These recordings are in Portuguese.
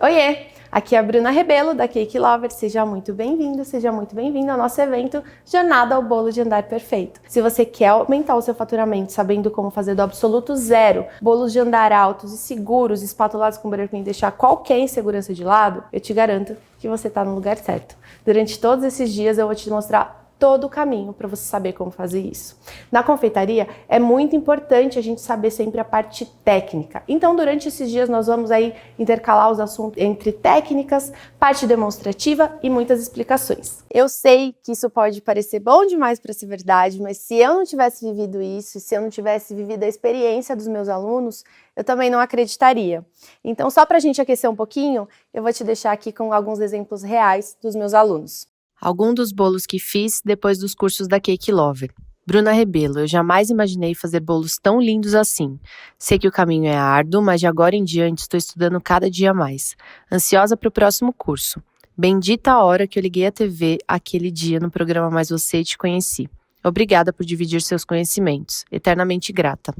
Oiê! Aqui é a Bruna Rebelo, da Cake Lover. Seja muito bem-vindo, seja muito bem-vindo ao nosso evento Jornada ao Bolo de Andar Perfeito. Se você quer aumentar o seu faturamento sabendo como fazer do absoluto zero bolos de andar altos e seguros, espatulados com buraco e deixar qualquer insegurança de lado, eu te garanto que você está no lugar certo. Durante todos esses dias eu vou te mostrar todo o caminho para você saber como fazer isso. Na confeitaria é muito importante a gente saber sempre a parte técnica. Então, durante esses dias nós vamos aí intercalar os assuntos entre técnicas, parte demonstrativa e muitas explicações. Eu sei que isso pode parecer bom demais para ser verdade, mas se eu não tivesse vivido isso, se eu não tivesse vivido a experiência dos meus alunos, eu também não acreditaria. Então, só para a gente aquecer um pouquinho, eu vou te deixar aqui com alguns exemplos reais dos meus alunos. Alguns dos bolos que fiz depois dos cursos da Cake Lover. Bruna Rebelo, eu jamais imaginei fazer bolos tão lindos assim. Sei que o caminho é árduo, mas de agora em diante estou estudando cada dia mais. Ansiosa para o próximo curso. Bendita a hora que eu liguei a TV aquele dia no programa Mais Você e te conheci. Obrigada por dividir seus conhecimentos. Eternamente grata.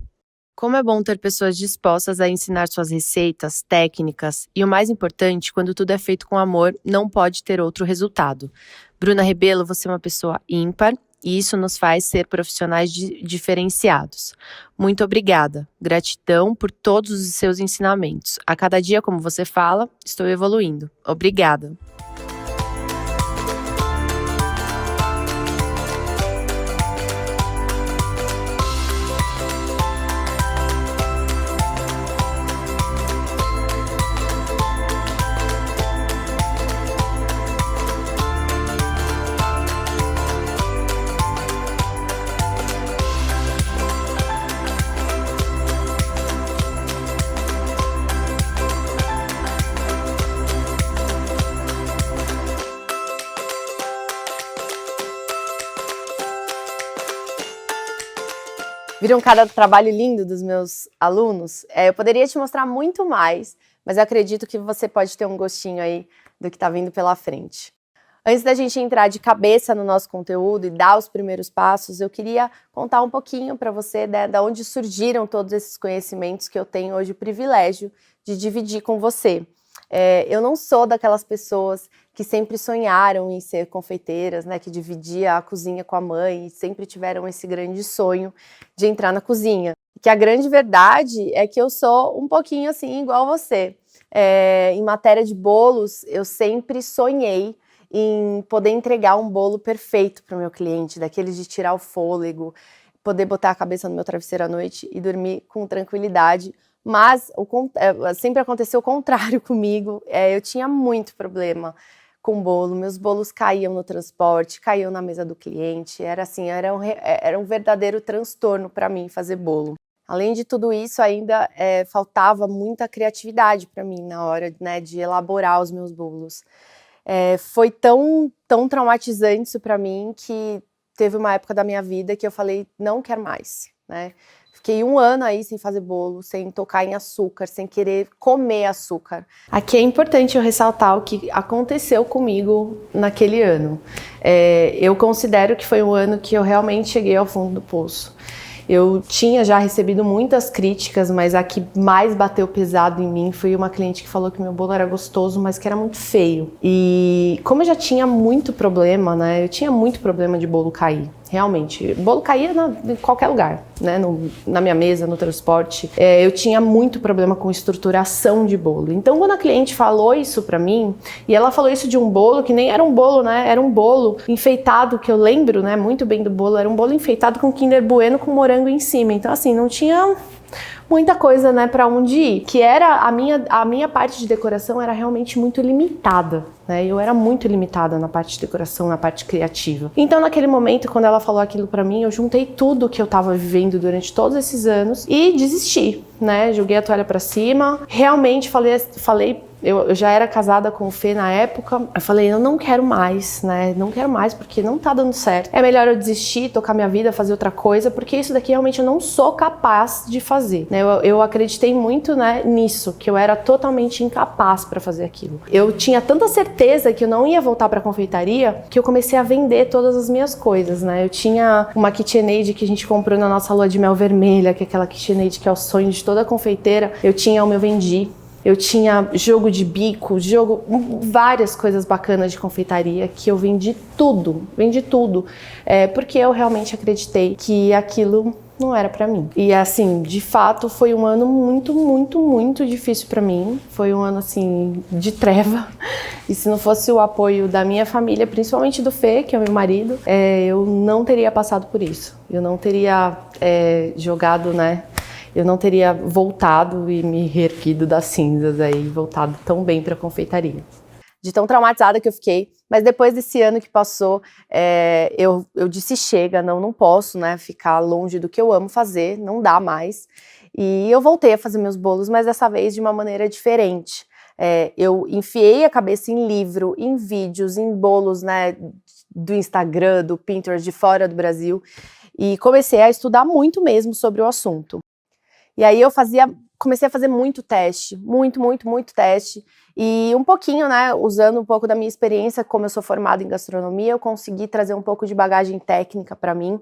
Como é bom ter pessoas dispostas a ensinar suas receitas, técnicas e, o mais importante, quando tudo é feito com amor, não pode ter outro resultado. Bruna Rebelo, você é uma pessoa ímpar e isso nos faz ser profissionais diferenciados. Muito obrigada. Gratidão por todos os seus ensinamentos. A cada dia, como você fala, estou evoluindo. Obrigada. Viram cada trabalho lindo dos meus alunos? Eu poderia te mostrar muito mais, mas eu acredito que você pode ter um gostinho aí do que está vindo pela frente. Antes da gente entrar de cabeça no nosso conteúdo e dar os primeiros passos, eu queria contar um pouquinho para você, né, de onde surgiram todos esses conhecimentos que eu tenho hoje o privilégio de dividir com você. Eu não sou daquelas pessoas que sempre sonharam em ser confeiteiras, né, que dividia a cozinha com a mãe e sempre tiveram esse grande sonho de entrar na cozinha. Que a grande verdade é que eu sou um pouquinho assim igual você. Em matéria de bolos, eu sempre sonhei em poder entregar um bolo perfeito para o meu cliente, daqueles de tirar o fôlego, poder botar a cabeça no meu travesseiro à noite e dormir com tranquilidade. Mas sempre aconteceu o contrário comigo, eu tinha muito problema com bolo, meus bolos caíam no transporte, caíam na mesa do cliente, era um verdadeiro transtorno para mim fazer bolo. Além de tudo isso, ainda faltava muita criatividade para mim na hora, né, de elaborar os meus bolos. Foi tão traumatizante isso para mim que teve uma época da minha vida que eu falei, não quero mais, né? Fiquei 1 ano aí sem fazer bolo, sem tocar em açúcar, sem querer comer açúcar. Aqui é importante eu ressaltar o que aconteceu comigo naquele ano. Eu considero que foi um ano que eu realmente cheguei ao fundo do poço. Eu tinha já recebido muitas críticas, mas a que mais bateu pesado em mim foi uma cliente que falou que meu bolo era gostoso, mas que era muito feio. E como eu já tinha muito problema, né? Eu tinha muito problema de bolo cair. Realmente, o bolo caía em qualquer lugar, né? Na minha mesa, no transporte. Eu tinha muito problema com estruturação de bolo. Então, quando a cliente falou isso pra mim, e ela falou isso de um bolo que nem era um bolo, né? Era um bolo enfeitado, que eu lembro, né, muito bem do bolo. Era um bolo enfeitado com Kinder Bueno com morango em cima. Então, assim, não tinha muita coisa, né, para onde ir. Que era a minha parte de decoração era realmente muito limitada, né? Eu era muito limitada na parte de decoração, na parte criativa. Então, naquele momento, quando ela falou aquilo para mim, eu juntei tudo que eu tava vivendo durante todos esses anos e desisti, né? Joguei a toalha para cima. Realmente falei eu já era casada com o Fê na época, eu falei, eu não quero mais, né, não quero mais porque não tá dando certo. É melhor eu desistir, tocar minha vida, fazer outra coisa, porque isso daqui realmente eu não sou capaz de fazer, né, eu acreditei muito, né, nisso, que eu era totalmente incapaz para fazer aquilo. Eu tinha tanta certeza que eu não ia voltar pra confeitaria, que eu comecei a vender todas as minhas coisas, né, eu tinha uma KitchenAid que a gente comprou na nossa lua de mel vermelha, que é aquela KitchenAid que é o sonho de toda confeiteira, eu vendi. Eu tinha jogo de bico, várias coisas bacanas de confeitaria que eu vendi tudo, porque eu realmente acreditei que aquilo não era pra mim. E assim, de fato, foi um ano muito difícil pra mim. Foi um ano assim de treva. E se não fosse o apoio da minha família, principalmente do Fê, que é o meu marido, eu não teria passado por isso. Eu não teria jogado, né? Eu não teria voltado e me reerguido das cinzas aí, voltado tão bem pra confeitaria. De tão traumatizada que eu fiquei, mas depois desse ano que passou, eu disse chega, não posso, né, ficar longe do que eu amo fazer, não dá mais. E eu voltei a fazer meus bolos, mas dessa vez de uma maneira diferente. Eu enfiei a cabeça em livro, em vídeos, em bolos, né, do Instagram, do Pinterest, de fora do Brasil, e comecei a estudar muito mesmo sobre o assunto. E aí eu comecei a fazer muito teste, muito teste, e um pouquinho, né, usando um pouco da minha experiência, como eu sou formada em gastronomia, eu consegui trazer um pouco de bagagem técnica para mim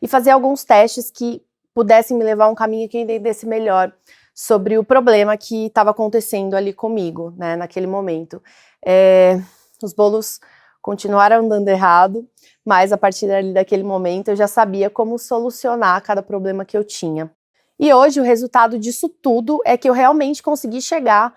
e fazer alguns testes que pudessem me levar a um caminho que eu entendesse melhor sobre o problema que estava acontecendo ali comigo, né, naquele momento. Os bolos continuaram dando errado, mas a partir daquele momento eu já sabia como solucionar cada problema que eu tinha. E hoje o resultado disso tudo é que eu realmente consegui chegar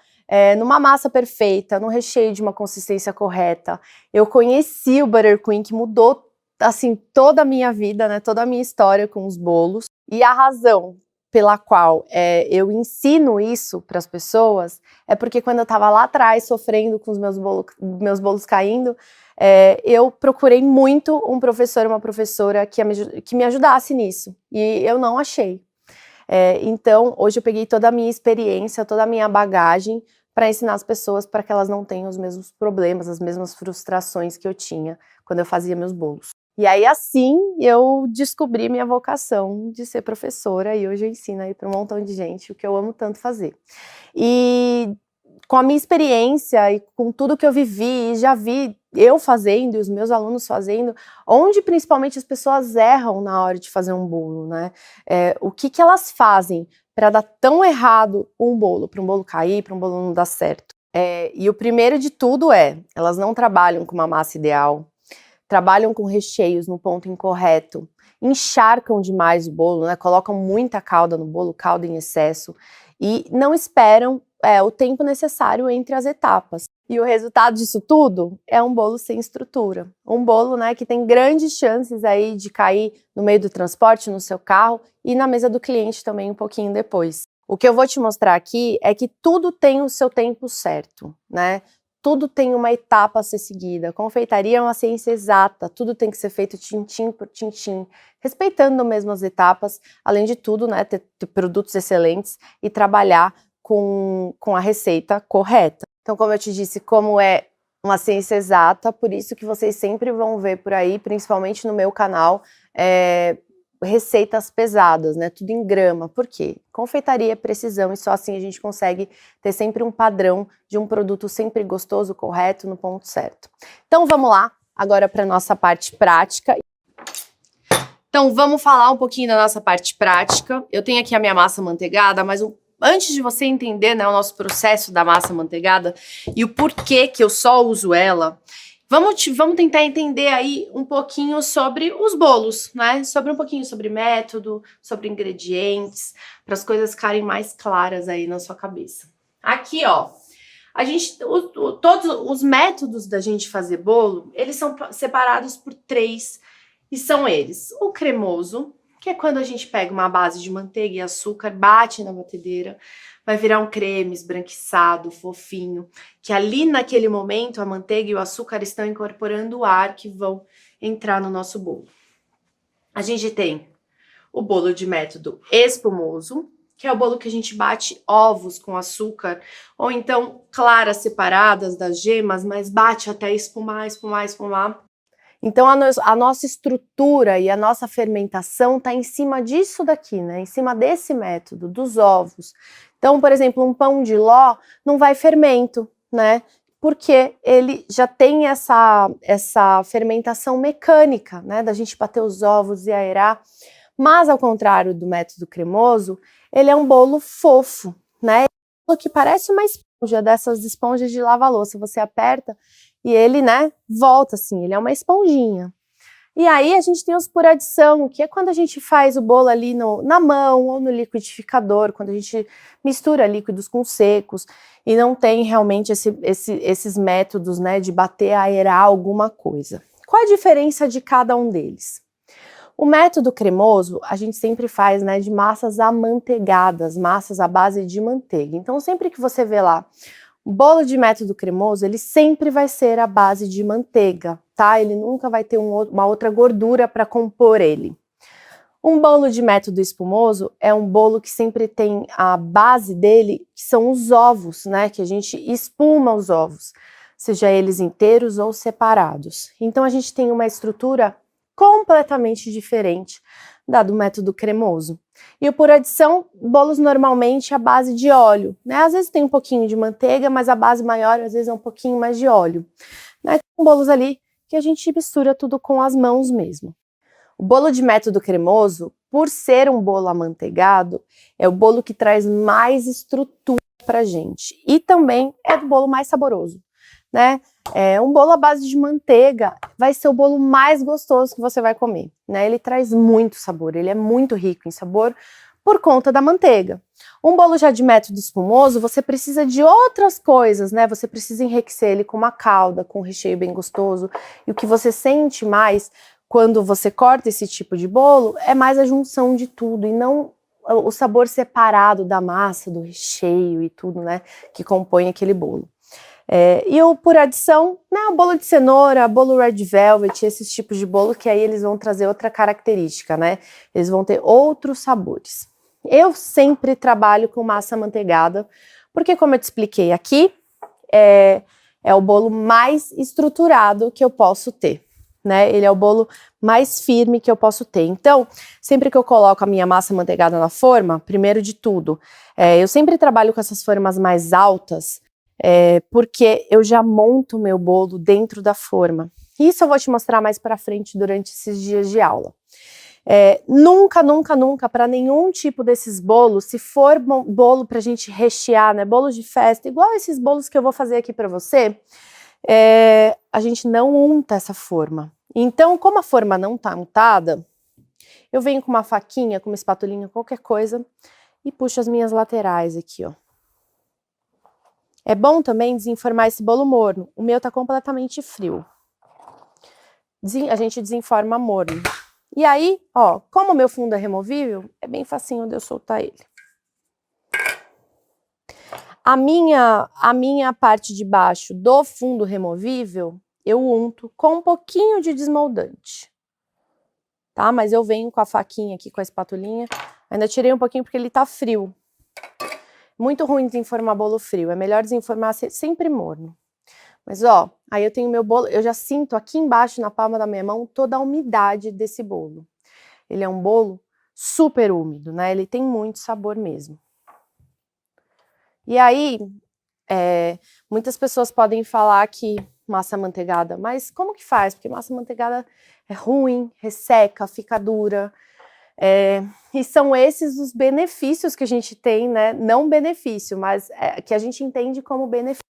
numa massa perfeita, no recheio de uma consistência correta. Eu conheci o Buttercream, que mudou assim toda a minha vida, né, toda a minha história com os bolos. E a razão pela qual eu ensino isso para as pessoas é porque quando eu estava lá atrás sofrendo com os meus bolos caindo, eu procurei muito um professor, uma professora que me ajudasse nisso. E eu não achei. Então, hoje eu peguei toda a minha experiência, toda a minha bagagem para ensinar as pessoas para que elas não tenham os mesmos problemas, as mesmas frustrações que eu tinha quando eu fazia meus bolos. E aí, assim, eu descobri minha vocação de ser professora e hoje eu ensino aí para um montão de gente o que eu amo tanto fazer. E com a minha experiência e com tudo que eu vivi e já vi eu fazendo e os meus alunos fazendo, onde principalmente as pessoas erram na hora de fazer um bolo, né? O que elas fazem para dar tão errado para um bolo cair, para um bolo não dar certo? E o primeiro de tudo elas não trabalham com uma massa ideal, trabalham com recheios no ponto incorreto, encharcam demais o bolo, né? Colocam muita calda no bolo, calda em excesso, e não esperam o tempo necessário entre as etapas. E o resultado disso tudo é um bolo sem estrutura. Um bolo, né, que tem grandes chances aí de cair no meio do transporte, no seu carro e na mesa do cliente também um pouquinho depois. O que eu vou te mostrar aqui é que tudo tem o seu tempo certo, né? Tudo tem uma etapa a ser seguida. Confeitaria é uma ciência exata, tudo tem que ser feito tintim por tintim, respeitando mesmo as etapas, além de tudo, né, ter produtos excelentes e trabalhar com a receita correta. Então, como eu te disse, como é uma ciência exata, por isso que vocês sempre vão ver por aí, principalmente no meu canal, receitas pesadas, né? Tudo em grama. Por quê? Confeitaria é precisão e só assim a gente consegue ter sempre um padrão de um produto sempre gostoso, correto, no ponto certo. Então vamos lá, agora para a nossa parte prática. Então vamos falar um pouquinho da nossa parte prática. Eu tenho aqui a minha massa manteigada, mas antes de você entender, né, o nosso processo da massa manteigada e o porquê que eu só uso ela, vamos tentar entender aí um pouquinho sobre os bolos, né? Um pouquinho sobre método, sobre ingredientes, para as coisas ficarem mais claras aí na sua cabeça. Aqui, ó, todos os métodos da gente fazer bolo, eles são separados por 3, e são eles: o cremoso, que é quando a gente pega uma base de manteiga e açúcar, bate na batedeira, vai virar um creme esbranquiçado, fofinho, que ali naquele momento a manteiga e o açúcar estão incorporando o ar que vão entrar no nosso bolo. A gente tem o bolo de método espumoso, que é o bolo que a gente bate ovos com açúcar, ou então claras separadas das gemas, mas bate até espumar. Então a nossa estrutura e a nossa fermentação está em cima disso daqui, né? Em cima desse método, dos ovos. Então, por exemplo, um pão de ló não vai fermento, né? Porque ele já tem essa fermentação mecânica, né? Da gente bater os ovos e aerar. Mas, ao contrário do método cremoso, ele é um bolo fofo, né? Que parece uma esponja, dessas esponjas de lava-louça. Você aperta e ele, né, volta assim, ele é uma esponjinha. E aí a gente tem os por adição, que é quando a gente faz o bolo ali na mão ou no liquidificador, quando a gente mistura líquidos com secos e não tem realmente esses métodos, né, de bater, aerar alguma coisa. Qual a diferença de cada um deles? O método cremoso a gente sempre faz, né, de massas amanteigadas, massas à base de manteiga. Então sempre que você vê lá o bolo de método cremoso, ele sempre vai ser à base de manteiga, tá? Ele nunca vai ter uma outra gordura para compor ele. Um bolo de método espumoso é um bolo que sempre tem a base dele, que são os ovos, né? Que a gente espuma os ovos, seja eles inteiros ou separados. Então a gente tem uma estrutura completamente diferente da do método cremoso. E o por adição, bolos normalmente à base de óleo, né? Às vezes tem um pouquinho de manteiga, mas a base maior às vezes é um pouquinho mais de óleo, né? Tem bolos ali que a gente mistura tudo com as mãos mesmo. O bolo de método cremoso, por ser um bolo amanteigado, é o bolo que traz mais estrutura pra gente. E também é o bolo mais saboroso, né? Um bolo à base de manteiga vai ser o bolo mais gostoso que você vai comer, né? Ele traz muito sabor, ele é muito rico em sabor por conta da manteiga. Um bolo já de método espumoso, você precisa de outras coisas, né? Você precisa enriquecer ele com uma calda, com um recheio bem gostoso. E o que você sente mais quando você corta esse tipo de bolo é mais a junção de tudo e não o sabor separado da massa, do recheio e tudo, né? Que compõe aquele bolo. E o por adição, né, o bolo de cenoura, bolo red velvet, esses tipos de bolo que aí eles vão trazer outra característica, né? Eles vão ter outros sabores. Eu sempre trabalho com massa amanteigada, porque como eu te expliquei aqui, é o bolo mais estruturado que eu posso ter, né? Ele é o bolo mais firme que eu posso ter. Então, sempre que eu coloco a minha massa amanteigada na forma, primeiro de tudo, eu sempre trabalho com essas formas mais altas, porque eu já monto o meu bolo dentro da forma. Isso eu vou te mostrar mais para frente durante esses dias de aula. Nunca, nunca, nunca, para nenhum tipo desses bolos, se for bolo para a gente rechear, né, bolos de festa, igual esses bolos que eu vou fazer aqui para você, a gente não unta essa forma. Então, como a forma não está untada, eu venho com uma faquinha, com uma espatulinha, qualquer coisa, e puxo as minhas laterais aqui, ó. É bom também desenformar esse bolo morno. O meu tá completamente frio. A gente desenforma morno. E aí, ó, como o meu fundo é removível, é bem facinho de eu soltar ele. A minha parte de baixo do fundo removível, eu unto com um pouquinho de desmoldante. Tá? Mas eu venho com a faquinha aqui, com a espatulinha. Ainda tirei um pouquinho porque ele tá frio. Muito ruim desenformar bolo frio, é melhor desenformar sempre morno. Mas ó, aí eu tenho meu bolo, eu já sinto aqui embaixo na palma da minha mão toda a umidade desse bolo. Ele é um bolo super úmido, né? Ele tem muito sabor mesmo. E aí, muitas pessoas podem falar que massa amanteigada, mas como que faz? Porque massa amanteigada é ruim, resseca, fica dura. E são esses os benefícios que a gente tem, né? Não benefício, mas que a gente entende como benefício.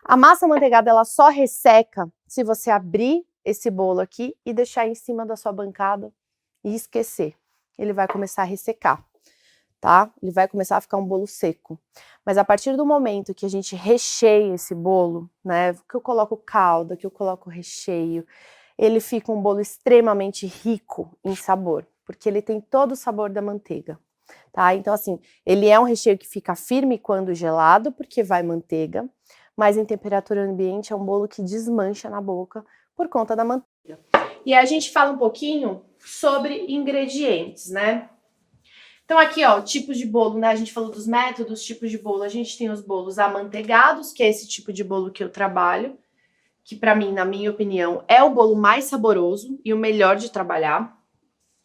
A massa amanteigada, ela só resseca se você abrir esse bolo aqui e deixar em cima da sua bancada e esquecer. Ele vai começar a ressecar, tá? Ele vai começar a ficar um bolo seco. Mas a partir do momento que a gente recheia esse bolo, né? Que eu coloco calda, que eu coloco recheio, ele fica um bolo extremamente rico em sabor, porque ele tem todo o sabor da manteiga, tá? Então, assim, ele é um recheio que fica firme quando gelado, porque vai manteiga, mas em temperatura ambiente é um bolo que desmancha na boca por conta da manteiga. E aí a gente fala um pouquinho sobre ingredientes, né? Então aqui, ó, tipos de bolo, né? A gente falou dos métodos, tipos de bolo. A gente tem os bolos amanteigados, que é esse tipo de bolo que eu trabalho, que pra mim, na minha opinião, é o bolo mais saboroso e o melhor de trabalhar.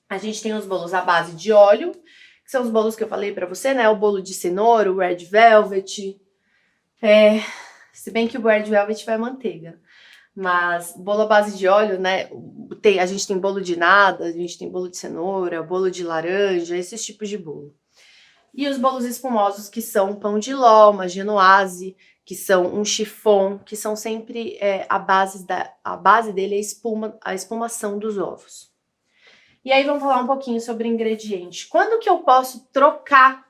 A gente tem os bolos à base de óleo, que são os bolos que eu falei pra você, né? O bolo de cenoura, o red velvet. Se bem que o red velvet vai manteiga. Mas bolo à base de óleo, né? A gente tem bolo de nada, a gente tem bolo de cenoura, bolo de laranja, esses tipos de bolo. E os bolos espumosos, que são pão de ló, uma genoise, que são um chiffon, que são sempre a base dele é a espumação dos ovos. E aí vamos falar um pouquinho sobre ingrediente. Quando que eu posso trocar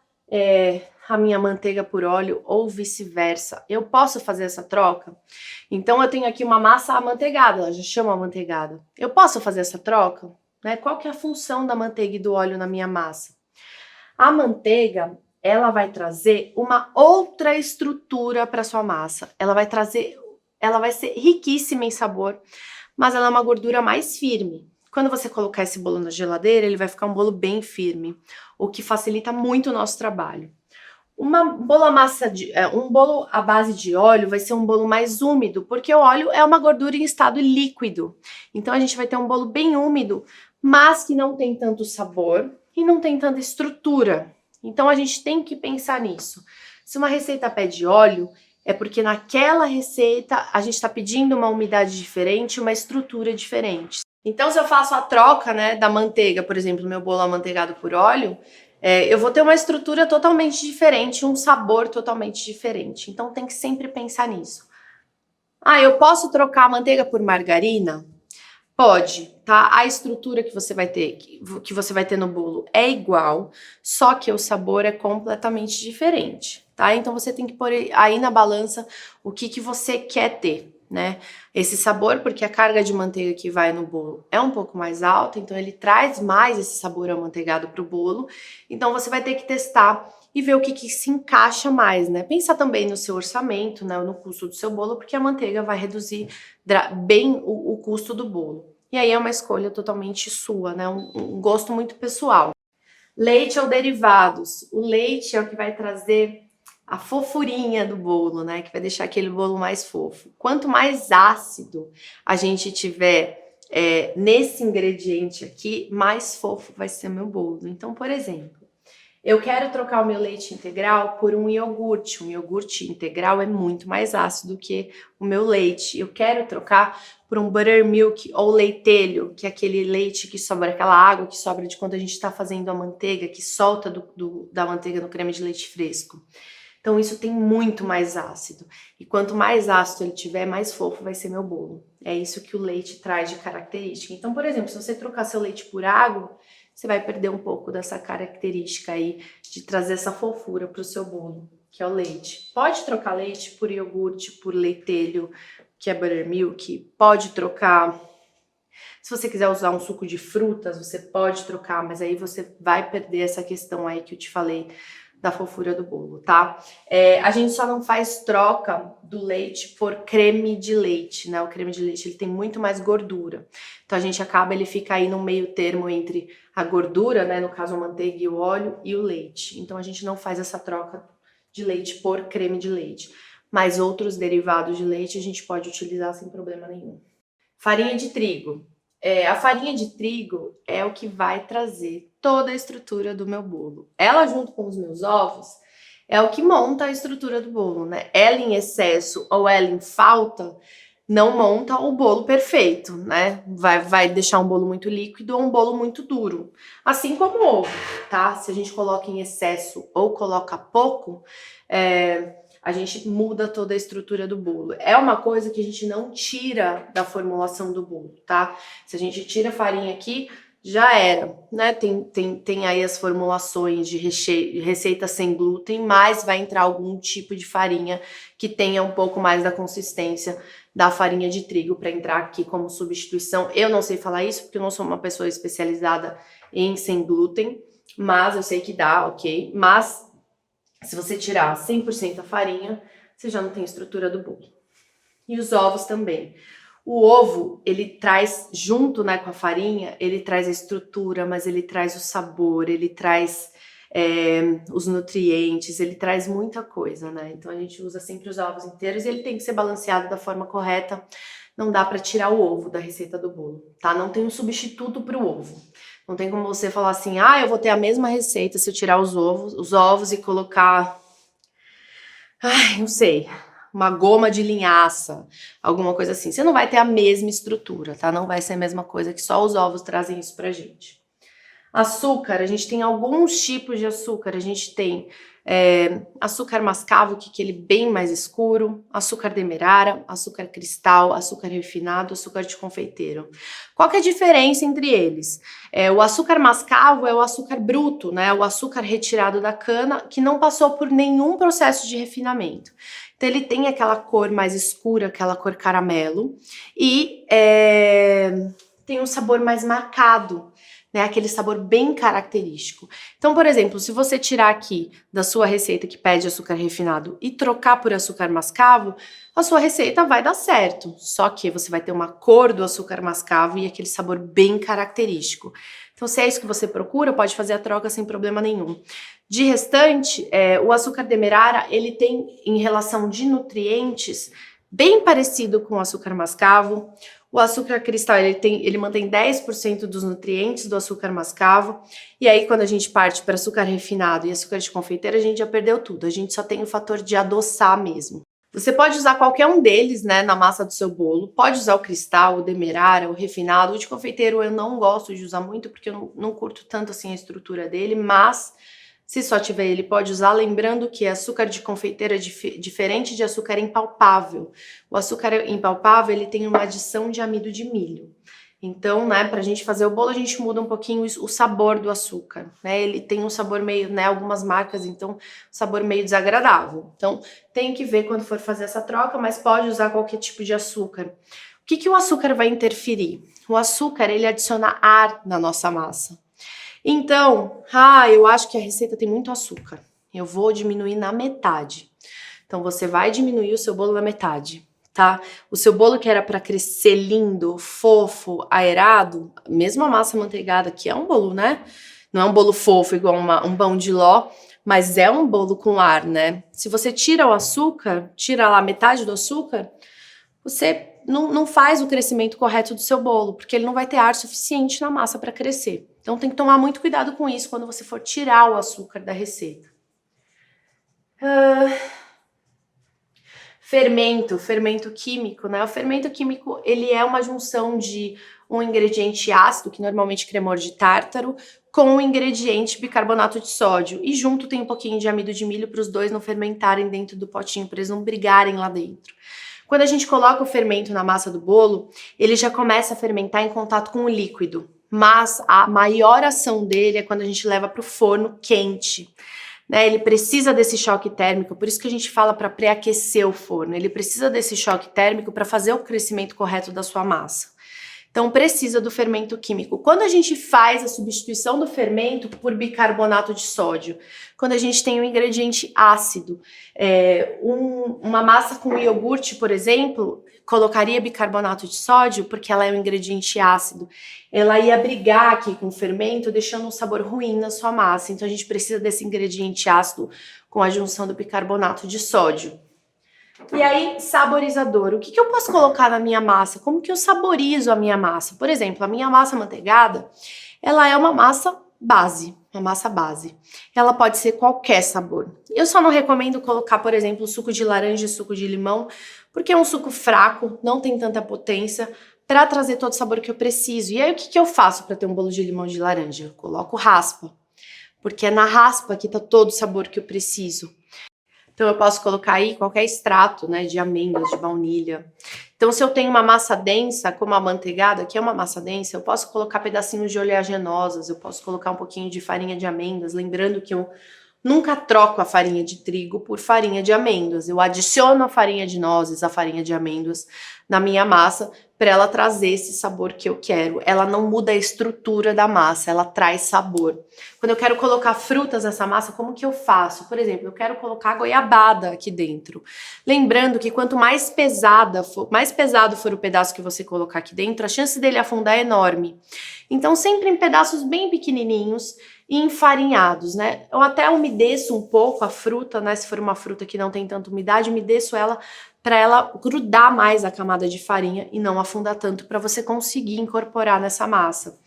a minha manteiga por óleo ou vice-versa? Eu posso fazer essa troca? Então eu tenho aqui uma massa amanteigada, ela já chama amanteigada. Eu posso fazer essa troca? Né? Qual que é a função da manteiga e do óleo na minha massa? A manteiga, ela vai trazer uma outra estrutura para sua massa. Ela vai ser riquíssima em sabor, mas ela é uma gordura mais firme. Quando você colocar esse bolo na geladeira, ele vai ficar um bolo bem firme, o que facilita muito o nosso trabalho. Um bolo à base de óleo vai ser um bolo mais úmido, porque o óleo é uma gordura em estado líquido. Então a gente vai ter um bolo bem úmido, mas que não tem tanto sabor e não tem tanta estrutura. Então a gente tem que pensar nisso. Se uma receita pede óleo, é porque naquela receita a gente está pedindo uma umidade diferente, uma estrutura diferente. Então, se eu faço a troca, né, da manteiga, por exemplo, meu bolo amanteigado por óleo, eu vou ter uma estrutura totalmente diferente, um sabor totalmente diferente. Então, tem que sempre pensar nisso. Ah, eu posso trocar a manteiga por margarina? Pode, tá? A estrutura que você vai ter no bolo é igual, só que o sabor é completamente diferente, tá? Então você tem que pôr aí na balança o que você quer ter, né? Esse sabor, porque a carga de manteiga que vai no bolo é um pouco mais alta, então ele traz mais esse sabor amanteigado pro bolo. Então você vai ter que testar e ver o que se encaixa mais, né? Pensar também no seu orçamento, né? No custo do seu bolo, porque a manteiga vai reduzir bem o custo do bolo. E aí é uma escolha totalmente sua, né? Um gosto muito pessoal. Leite ou derivados. O leite é o que vai trazer a fofurinha do bolo, né? Que vai deixar aquele bolo mais fofo. Quanto mais ácido a gente tiver nesse ingrediente aqui, mais fofo vai ser meu bolo. Então, por exemplo, eu quero trocar o meu leite integral por um iogurte. Um iogurte integral é muito mais ácido que o meu leite. Eu quero trocar por um buttermilk ou leitelho, que é aquele leite que sobra, aquela água que sobra de quando a gente está fazendo a manteiga, que solta da manteiga no creme de leite fresco. Então isso tem muito mais ácido. E quanto mais ácido ele tiver, mais fofo vai ser meu bolo. É isso que o leite traz de característica. Então, por exemplo, se você trocar seu leite por água, você vai perder um pouco dessa característica aí de trazer essa fofura para o seu bolo, que é o leite. Pode trocar leite por iogurte, por leitelho, que é buttermilk. Pode trocar. Se você quiser usar um suco de frutas, você pode trocar, mas aí você vai perder essa questão aí que eu te falei da fofura do bolo, tá? A gente só não faz troca do leite por creme de leite, né? O creme de leite, ele tem muito mais gordura. Então, ele fica aí no meio termo entre a gordura, né? No caso, a manteiga e o óleo e o leite. Então, a gente não faz essa troca de leite por creme de leite. Mas outros derivados de leite a gente pode utilizar sem problema nenhum. Farinha de trigo. A farinha de trigo é o que vai trazer toda a estrutura do meu bolo. Ela, junto com os meus ovos, é o que monta a estrutura do bolo, né? Ela em excesso ou ela em falta não monta o bolo perfeito, né? Vai deixar um bolo muito líquido ou um bolo muito duro. Assim como o ovo, tá? Se a gente coloca em excesso ou coloca pouco, a gente muda toda a estrutura do bolo. É uma coisa que a gente não tira da formulação do bolo, tá? Se a gente tira a farinha aqui, já era, né? Tem aí as formulações de receita sem glúten, mas vai entrar algum tipo de farinha que tenha um pouco mais da consistência da farinha de trigo para entrar aqui como substituição. Eu não sei falar isso porque eu não sou uma pessoa especializada em sem glúten, mas eu sei que dá, ok? Mas se você tirar 100% a farinha, você já não tem estrutura do bolo. E os ovos também. O ovo, ele traz, junto, né, com a farinha, ele traz a estrutura, mas ele traz o sabor, ele traz os nutrientes, ele traz muita coisa, né? Então a gente usa sempre os ovos inteiros e ele tem que ser balanceado da forma correta. Não dá para tirar o ovo da receita do bolo, tá? Não tem um substituto para o ovo. Não tem como você falar assim, eu vou ter a mesma receita se eu tirar os ovos e colocar, não sei, uma goma de linhaça, alguma coisa assim. Você não vai ter a mesma estrutura, tá? Não vai ser a mesma coisa, que só os ovos trazem isso pra gente. Açúcar, a gente tem alguns tipos de açúcar. A gente tem açúcar mascavo, que é aquele bem mais escuro, açúcar demerara, açúcar cristal, açúcar refinado, açúcar de confeiteiro. Qual que é a diferença entre eles? O açúcar mascavo é o açúcar bruto, né? O açúcar retirado da cana que não passou por nenhum processo de refinamento. Então ele tem aquela cor mais escura, aquela cor caramelo, e tem um sabor mais marcado, né, aquele sabor bem característico. Então, por exemplo, se você tirar aqui da sua receita que pede açúcar refinado e trocar por açúcar mascavo, a sua receita vai dar certo. Só que você vai ter uma cor do açúcar mascavo e aquele sabor bem característico. Então, se é isso que você procura, pode fazer a troca sem problema nenhum. De restante, o açúcar demerara, ele tem, em relação de nutrientes, bem parecido com o açúcar mascavo. O açúcar cristal, ele mantém 10% dos nutrientes do açúcar mascavo. E aí, quando a gente parte para açúcar refinado e açúcar de confeiteiro, a gente já perdeu tudo. A gente só tem o fator de adoçar mesmo. Você pode usar qualquer um deles, né, na massa do seu bolo. Pode usar o cristal, o demerara, o refinado. O de confeiteiro eu não gosto de usar muito, porque eu não curto tanto assim a estrutura dele, mas se só tiver ele, pode usar, lembrando que açúcar de confeiteiro é diferente de açúcar impalpável. O açúcar impalpável, ele tem uma adição de amido de milho. Então, né, pra gente fazer o bolo, a gente muda um pouquinho o sabor do açúcar, né? Ele tem um sabor meio, né, algumas marcas, então, sabor meio desagradável. Então, tem que ver quando for fazer essa troca, mas pode usar qualquer tipo de açúcar. O que o açúcar vai interferir? O açúcar, ele adiciona ar na nossa massa. Então, eu acho que a receita tem muito açúcar. Eu vou diminuir na metade. Então, você vai diminuir o seu bolo na metade, tá? O seu bolo que era para crescer lindo, fofo, aerado, mesmo a massa manteigada, que é um bolo, né? Não é um bolo fofo igual um pão de ló, mas é um bolo com ar, né? Se você tira o açúcar, tira lá metade do açúcar, você não faz o crescimento correto do seu bolo, porque ele não vai ter ar suficiente na massa para crescer. Então tem que tomar muito cuidado com isso quando você for tirar o açúcar da receita. Fermento químico, né? O fermento químico, ele é uma junção de um ingrediente ácido, que normalmente é cremor de tártaro, com o ingrediente bicarbonato de sódio. E junto tem um pouquinho de amido de milho para os dois não fermentarem dentro do potinho, para eles não brigarem lá dentro. Quando a gente coloca o fermento na massa do bolo, ele já começa a fermentar em contato com o líquido. Mas a maior ação dele é quando a gente leva para o forno quente. Né? Ele precisa desse choque térmico, por isso que a gente fala para pré-aquecer o forno. Ele precisa desse choque térmico para fazer o crescimento correto da sua massa. Então precisa do fermento químico. Quando a gente faz a substituição do fermento por bicarbonato de sódio, quando a gente tem um ingrediente ácido, uma massa com iogurte, por exemplo, colocaria bicarbonato de sódio porque ela é um ingrediente ácido. Ela ia brigar aqui com o fermento, deixando um sabor ruim na sua massa. Então a gente precisa desse ingrediente ácido com a junção do bicarbonato de sódio. E aí, saborizador. O que eu posso colocar na minha massa? Como que eu saborizo a minha massa? Por exemplo, a minha massa manteigada, ela é uma massa base. Ela pode ser qualquer sabor. Eu só não recomendo colocar, por exemplo, suco de laranja e suco de limão, porque é um suco fraco, não tem tanta potência para trazer todo o sabor que eu preciso. E aí, o que eu faço para ter um bolo de limão de laranja? Eu coloco raspa, porque é na raspa que tá todo o sabor que eu preciso. Então eu posso colocar aí qualquer extrato, né, de amêndoas, de baunilha. Então se eu tenho uma massa densa, como a manteigada, que é uma massa densa, eu posso colocar pedacinhos de oleaginosas, eu posso colocar um pouquinho de farinha de amêndoas, lembrando que eu nunca troco a farinha de trigo por farinha de amêndoas. Eu adiciono a farinha de nozes, a farinha de amêndoas na minha massa para ela trazer esse sabor que eu quero. Ela não muda a estrutura da massa, ela traz sabor. Quando eu quero colocar frutas nessa massa, como que eu faço? Por exemplo, eu quero colocar goiabada aqui dentro. Lembrando que quanto mais pesado for o pedaço que você colocar aqui dentro, a chance dele afundar é enorme. Então, sempre em pedaços bem pequenininhos e enfarinhados, né? Eu até umedeço um pouco a fruta, né? Se for uma fruta que não tem tanta umidade, umedeço ela para ela grudar mais a camada de farinha e não afundar tanto, para você conseguir incorporar nessa massa.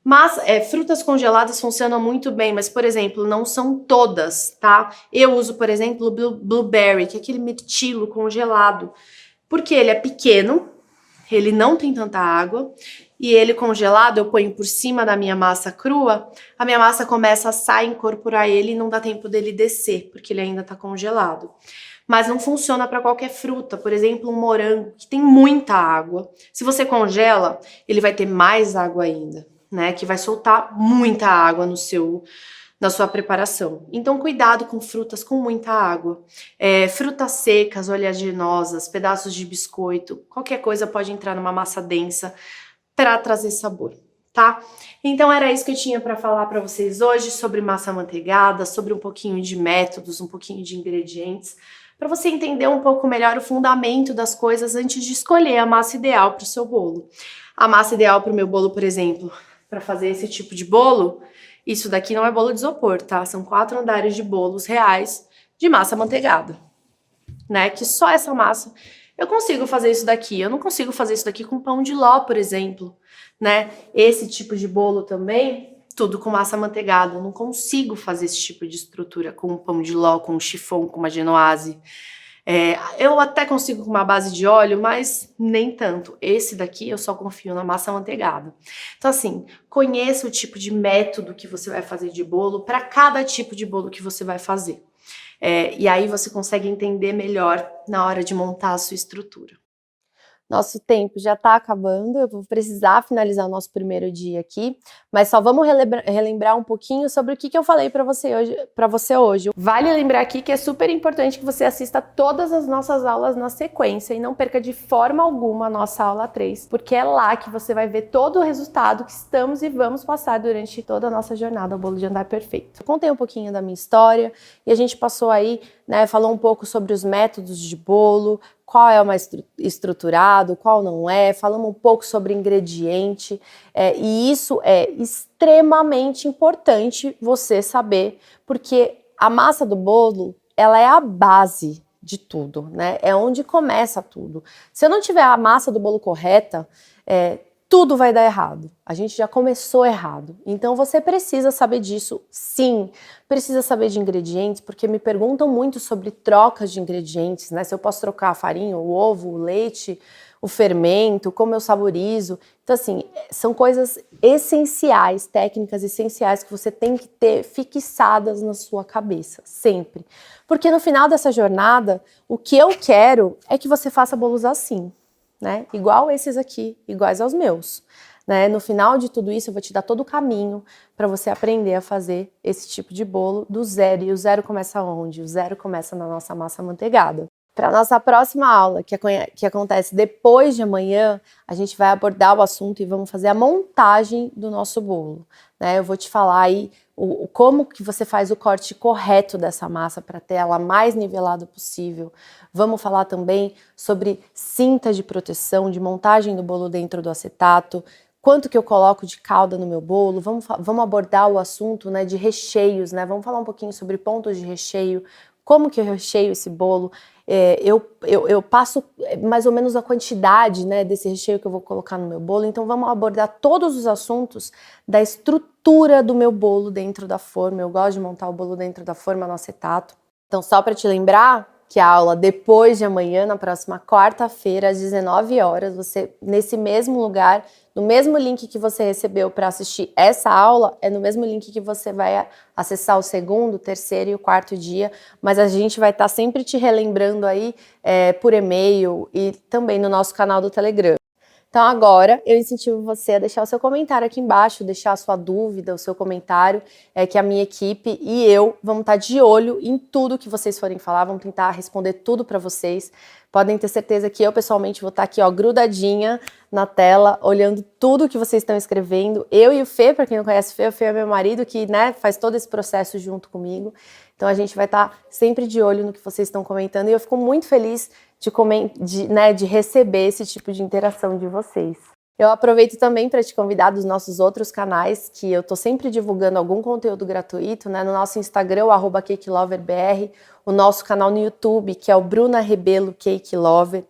Mas frutas congeladas funcionam muito bem, mas, por exemplo, não são todas, tá? Eu uso, por exemplo, o blueberry, que é aquele mirtilo congelado, porque ele é pequeno, ele não tem tanta água, e ele congelado eu ponho por cima da minha massa crua, a minha massa começa a assar e incorporar ele e não dá tempo dele descer, porque ele ainda tá congelado. Mas não funciona para qualquer fruta, por exemplo, um morango, que tem muita água. Se você congela, ele vai ter mais água ainda, né? Que vai soltar muita água na sua preparação. Então, cuidado com frutas com muita água. Frutas secas, oleaginosas, pedaços de biscoito, qualquer coisa pode entrar numa massa densa para trazer sabor, tá? Então era isso que eu tinha para falar para vocês hoje sobre massa amanteigada, sobre um pouquinho de métodos, um pouquinho de ingredientes, para você entender um pouco melhor o fundamento das coisas antes de escolher a massa ideal para o seu bolo. A massa ideal para o meu bolo, por exemplo, para fazer esse tipo de bolo, isso daqui não é bolo de isopor, tá? São 4 andares de bolos reais de massa amanteigada, né? Que só essa massa eu consigo fazer isso daqui. Eu não consigo fazer isso daqui com pão de ló, por exemplo, né? Esse tipo de bolo também, tudo com massa amanteigada. Eu não consigo fazer esse tipo de estrutura com um pão de ló, com um chiffon, com uma genoise. Eu até consigo com uma base de óleo, mas nem tanto. Esse daqui eu só confio na massa amanteigada. Então, assim, conheça o tipo de método que você vai fazer de bolo para cada tipo de bolo que você vai fazer. E aí você consegue entender melhor na hora de montar a sua estrutura. Nosso tempo já está acabando, eu vou precisar finalizar o nosso primeiro dia aqui, mas só vamos relembrar um pouquinho sobre o que eu falei para você hoje. Vale lembrar aqui que é super importante que você assista todas as nossas aulas na sequência e não perca de forma alguma a nossa aula 3, porque é lá que você vai ver todo o resultado que estamos e vamos passar durante toda a nossa jornada ao Bolo de Andar Perfeito. Eu contei um pouquinho da minha história e a gente passou aí, né, falou um pouco sobre os métodos de bolo, qual é o mais estruturado, qual não é, falamos um pouco sobre ingrediente, e isso é extremamente importante você saber, porque a massa do bolo, ela é a base de tudo, né? É onde começa tudo. Se eu não tiver a massa do bolo correta, tudo vai dar errado. A gente já começou errado. Então você precisa saber disso, sim. Precisa saber de ingredientes, porque me perguntam muito sobre trocas de ingredientes, né? Se eu posso trocar a farinha, o ovo, o leite, o fermento, como eu saborizo. Então, assim, são coisas essenciais, técnicas essenciais que você tem que ter fixadas na sua cabeça, sempre. Porque no final dessa jornada, o que eu quero é que você faça bolos assim, né? Igual esses aqui, iguais aos meus. Né? No final de tudo isso, eu vou te dar todo o caminho para você aprender a fazer esse tipo de bolo do zero. E o zero começa onde? O zero começa na nossa massa amanteigada. Para a nossa próxima aula, que acontece depois de amanhã, a gente vai abordar o assunto e vamos fazer a montagem do nosso bolo. Né? Eu vou te falar aí como que você faz o corte correto dessa massa para ter ela mais nivelada possível. Vamos falar também sobre cinta de proteção, de montagem do bolo dentro do acetato, quanto que eu coloco de calda no meu bolo, vamos abordar o assunto, né, de recheios, né? Vamos falar um pouquinho sobre pontos de recheio, como que eu recheio esse bolo. Eu passo mais ou menos a quantidade, né, desse recheio que eu vou colocar no meu bolo. Então vamos abordar todos os assuntos da estrutura do meu bolo dentro da forma. Eu gosto de montar o bolo dentro da forma no acetato. Então só para te lembrar que a aula depois de amanhã, na próxima quarta-feira, às 19 horas, você, nesse mesmo lugar, no mesmo link que você recebeu para assistir essa aula, é no mesmo link que você vai acessar o segundo, terceiro e o quarto dia, mas a gente vai estar sempre te relembrando aí por e-mail e também no nosso canal do Telegram. Então agora eu incentivo você a deixar o seu comentário aqui embaixo, deixar a sua dúvida, o seu comentário, que a minha equipe e eu vamos estar de olho em tudo que vocês forem falar, vamos tentar responder tudo para vocês. Podem ter certeza que eu pessoalmente vou estar aqui, ó, grudadinha na tela, olhando tudo que vocês estão escrevendo. Eu e o Fê, para quem não conhece o Fê é meu marido que, né, faz todo esse processo junto comigo. Então a gente vai estar sempre de olho no que vocês estão comentando e eu fico muito feliz de receber esse tipo de interação de vocês. Eu aproveito também para te convidar dos nossos outros canais, que eu tô sempre divulgando algum conteúdo gratuito, né? No nosso Instagram, o @cakeloverbr, o nosso canal no YouTube, que é o Bruna Rebelo Cake Lover,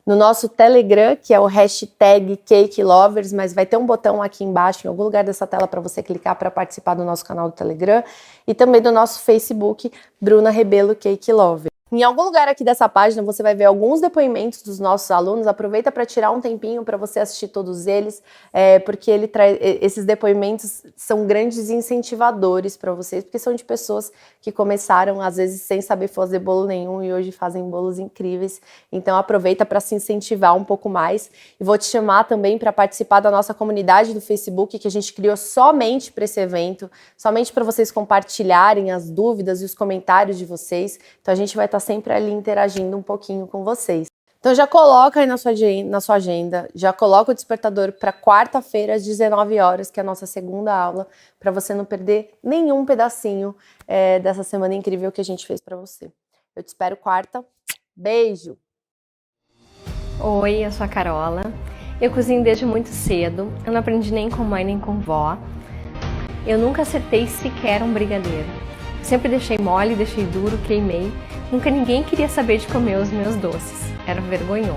no nosso Telegram, que é o hashtag CakeLovers, mas vai ter um botão aqui embaixo, em algum lugar dessa tela, para você clicar para participar do nosso canal do Telegram, e também do nosso Facebook, Bruna Rebelo Cake Lover. Em algum lugar aqui dessa página você vai ver alguns depoimentos dos nossos alunos. Aproveita para tirar um tempinho para você assistir todos eles, porque esses depoimentos são grandes incentivadores para vocês, porque são de pessoas que começaram às vezes sem saber fazer bolo nenhum e hoje fazem bolos incríveis. Então aproveita para se incentivar um pouco mais. E vou te chamar também para participar da nossa comunidade do Facebook, que a gente criou somente para esse evento, somente para vocês compartilharem as dúvidas e os comentários de vocês. Então a gente vai estar sempre ali interagindo um pouquinho com vocês. Então já coloca aí na sua agenda, já coloca o despertador para quarta-feira às 19 horas, que é a nossa segunda aula, para você não perder nenhum pedacinho dessa semana incrível que a gente fez para você. Eu te espero quarta. Beijo! Oi, eu sou a Carola. Eu cozinho desde muito cedo, eu não aprendi nem com mãe nem com vó. Eu nunca acertei sequer um brigadeiro. Sempre deixei mole, deixei duro, queimei. Nunca ninguém queria saber de comer os meus doces. Era vergonhoso.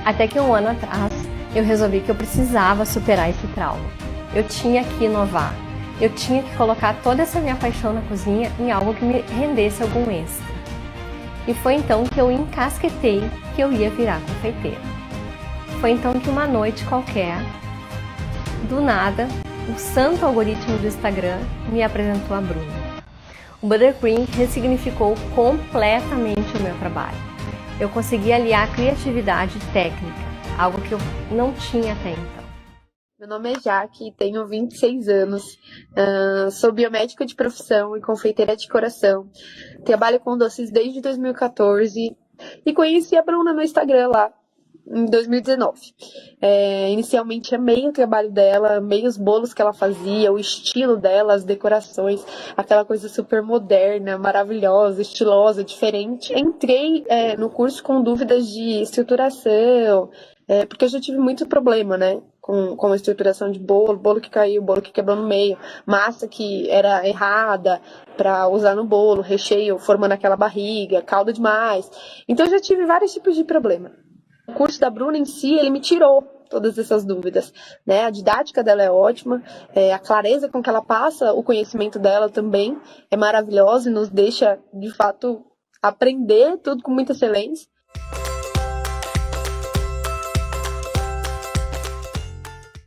Até que um ano atrás, eu resolvi que eu precisava superar esse trauma. Eu tinha que inovar. Eu tinha que colocar toda essa minha paixão na cozinha em algo que me rendesse algum extra. E foi então que eu encasquetei que eu ia virar confeiteira. Foi então que uma noite qualquer, do nada, o santo algoritmo do Instagram me apresentou a Bruna. O Buttercream ressignificou completamente o meu trabalho. Eu consegui aliar criatividade e técnica, algo que eu não tinha até então. Meu nome é Jaque, tenho 26 anos, sou biomédica de profissão e confeiteira de coração. Trabalho com doces desde 2014 e conheci a Bruna no Instagram lá, em 2019. Inicialmente amei o trabalho dela, amei os bolos que ela fazia, o estilo dela, as decorações, aquela coisa super moderna, maravilhosa, estilosa, diferente. Entrei no curso com dúvidas de estruturação, porque eu já tive muito problema, né? Com a estruturação de bolo que caiu, bolo que quebrou no meio, massa que era errada para usar no bolo, recheio formando aquela barriga, calda demais. Então eu já tive vários tipos de problema. O curso da Bruna em si, ele me tirou todas essas dúvidas, né? A didática dela é ótima, a clareza com que ela passa o conhecimento dela também é maravilhosa e nos deixa, de fato, aprender tudo com muita excelência.